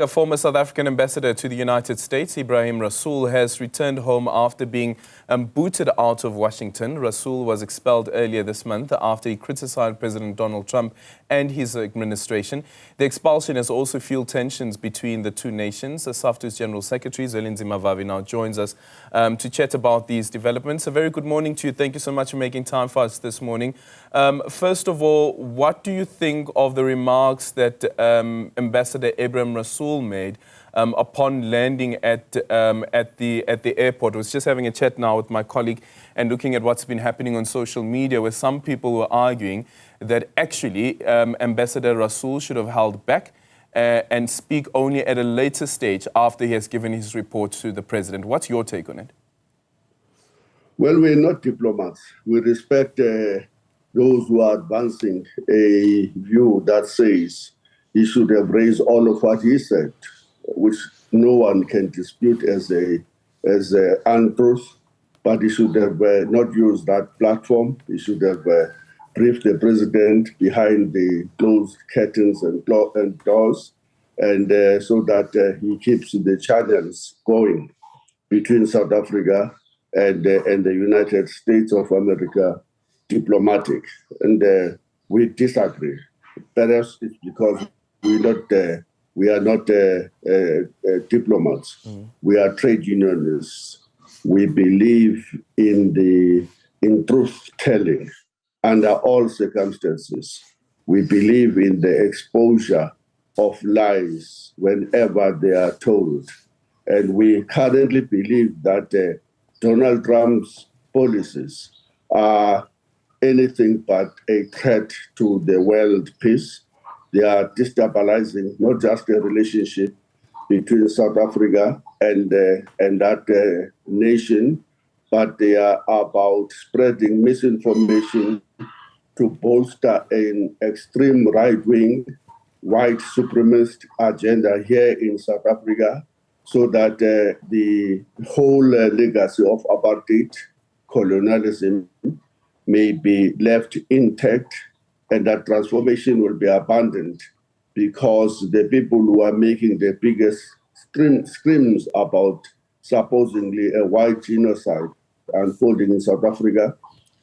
A former South African ambassador to the United States, Ebrahim Rasool, has returned home after being booted out of Washington. Rasool was expelled earlier this month after he criticized President Donald Trump and his administration. The expulsion has also fueled tensions between the two nations. The SAFTU General Secretary, Zwelinzima Vavi, now joins us to chat about these developments. A very good morning to you. Thank you so much for making time for us this morning. First of all, what do you think of the remarks that Ambassador Ebrahim Rasool made upon landing at the airport? I was just having a chat now with my colleague and looking at what's been happening on social media, where some people were arguing that actually Ambassador Rasool should have held back and speak only at a later stage after he has given his report to the president. What's your take on it? Well, we're not diplomats. We respect those who are advancing a view that says he should have raised all of what he said, which no one can dispute as a untruth. But he should have not used that platform. He should have briefed the president behind the closed curtains and doors, and so that he keeps the channels going between South Africa and the United States of America diplomatic. And we disagree. Perhaps it's because we are not diplomats. We are trade unionists. We believe in truth telling under all circumstances. We believe in the exposure of lies whenever they are told. And we currently believe that Donald Trump's policies are anything but a threat to the world peace. They are destabilizing not just the relationship between South Africa and that nation, but they are about spreading misinformation to bolster an extreme right-wing, white supremacist agenda here in South Africa, so that the whole legacy of apartheid, colonialism, may be left intact, and that transformation will be abandoned because the people who are making the biggest screams about supposedly a white genocide unfolding in South Africa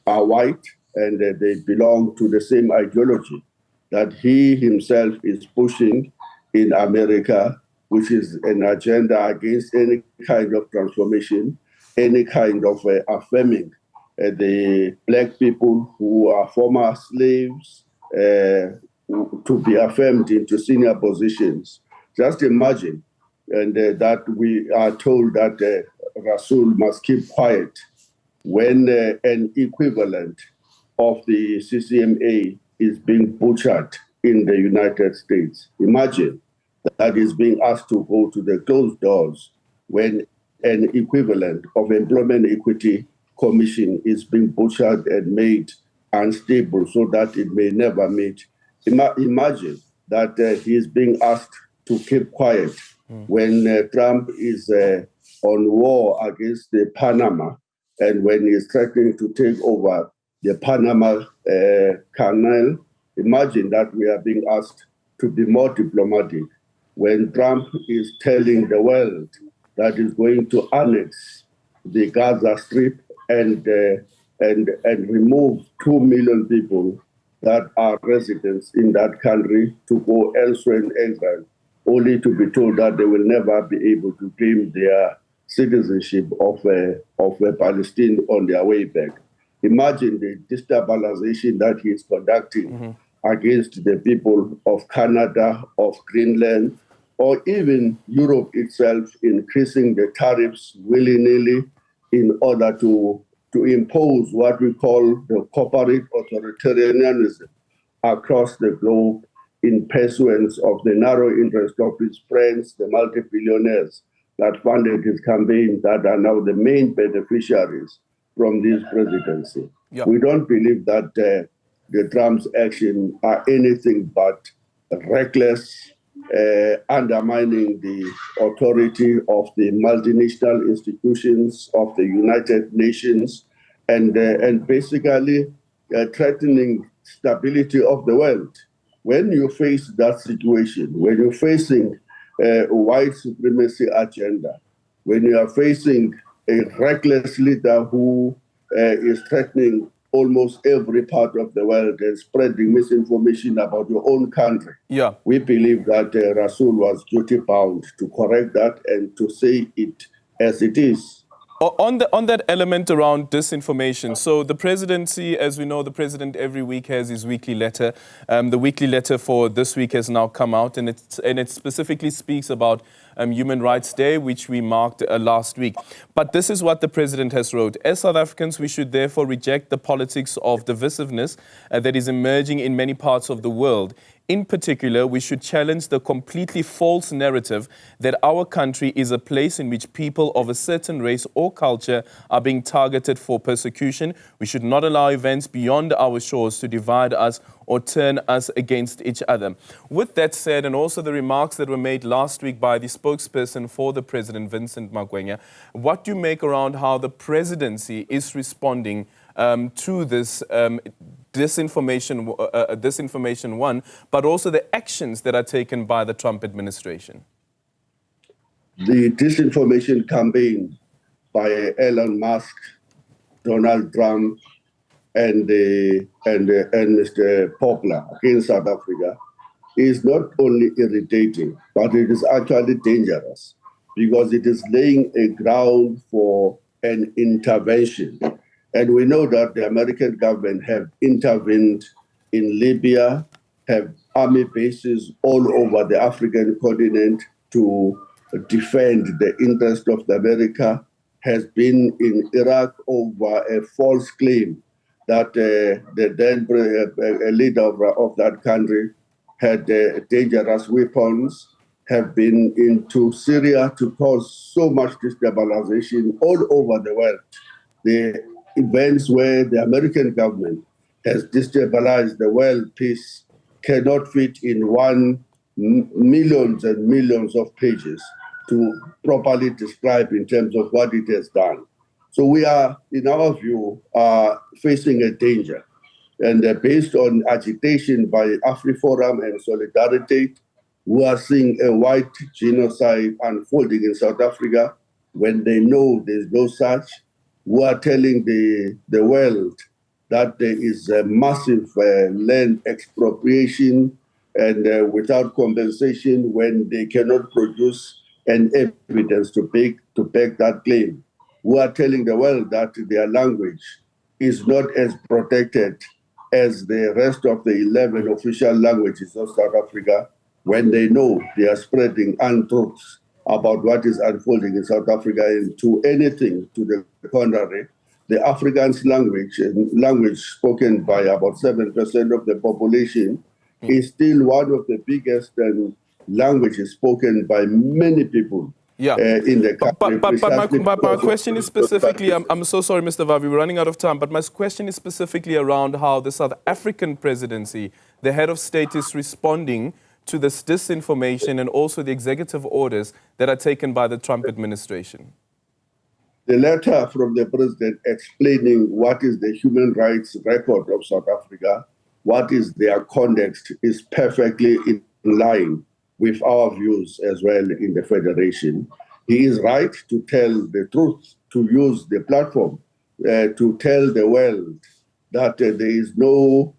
are white, and they belong to the same ideology that he himself is pushing in America, which is an agenda against any kind of transformation, any kind of affirming the black people who are former slaves to be affirmed into senior positions. Just imagine, and that we are told that Rasool must keep quiet when an equivalent of the CCMA is being butchered in the United States. Imagine that is being asked to go to the closed doors when an equivalent of Employment Equity Commission is being butchered and made unstable so that it may never meet. Imagine that he is being asked to keep quiet when Trump is on war against the Panama, and when he is threatening to take over the Panama Canal. Imagine that we are being asked to be more diplomatic when Trump is telling the world that he's going to annex the Gaza Strip and remove 2 million people that are residents in that country to go elsewhere in Israel, only to be told that they will never be able to claim their citizenship of Palestine on their way back. Imagine the destabilization that he is conducting against the people of Canada, of Greenland, or even Europe itself, increasing the tariffs willy-nilly in order to impose what we call the corporate authoritarianism across the globe in pursuance of the narrow interest of his friends, the multi-billionaires that funded his campaign, that are now the main beneficiaries from this presidency. Yep. We don't believe that the Trump's actions are anything but reckless, undermining the authority of the multinational institutions of the United Nations, and basically threatening stability of the world. When you face that situation, when you're facing white supremacy agenda, when you are facing a reckless leader who is threatening almost every part of the world and spreading misinformation about your own country, we believe that Rasool was duty-bound to correct that and to say it as it is. On that element around disinformation, so the presidency, as we know, the president every week has his weekly letter. The weekly letter for this week has now come out, and it specifically speaks about Human Rights Day, which we marked last week. But this is what the president has wrote. As South Africans, we should therefore reject the politics of divisiveness that is emerging in many parts of the world. In particular, we should challenge the completely false narrative that our country is a place in which people of a certain race or culture are being targeted for persecution. We should not allow events beyond our shores to divide us or turn us against each other. With that said, and also the remarks that were made last week by the spokesperson for the president, Vincent Magwenya, what do you make around how the presidency is responding to this disinformation one, but also the actions that are taken by the Trump administration? The disinformation campaign by Elon Musk, Donald Trump, and Mr. Poplar against South Africa is not only irritating, but it is actually dangerous because it is laying a ground for an intervention. And we know that the American government have intervened in Libya, have army bases all over the African continent to defend the interest of America, has been in Iraq over a false claim that the then leader of that country had dangerous weapons, have been into Syria to cause so much destabilization all over the world. The events where the American government has destabilized the world peace cannot fit in millions and millions of pages to properly describe in terms of what it has done. So we are, in our view, facing a danger. And based on agitation by AfriForum and Solidarity, we are seeing a white genocide unfolding in South Africa when they know there's no such. We are telling the world that there is a massive land expropriation and without compensation when they cannot produce an evidence to back that claim. We are telling the world that their language is not as protected as the rest of the 11 official languages of South Africa when they know they are spreading untruths about what is unfolding in South Africa, and to anything to the contrary. The Afrikaans language spoken by about 7% of the population is still one of the biggest languages spoken by many people in the country. But my question is specifically, I'm so sorry, Mr. Vavi, we're running out of time, but my question is specifically around how the South African presidency, the head of state, is responding to this disinformation and also the executive orders that are taken by the Trump administration. The letter from the president explaining what is the human rights record of South Africa, what is their context, is perfectly in line with our views as well in the Federation. He is right to tell the truth, to use the platform to tell the world that there is no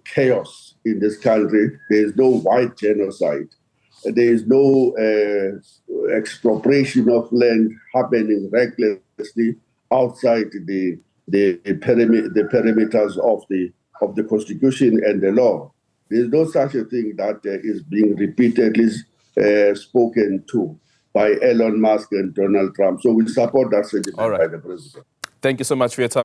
chaos in this country, there is no white genocide, there is no expropriation of land happening recklessly outside the perimeters of the Constitution and the law. There is no such a thing that is being repeatedly spoken to by Elon Musk and Donald Trump. So we support that sentiment by the president. Thank you so much for your time.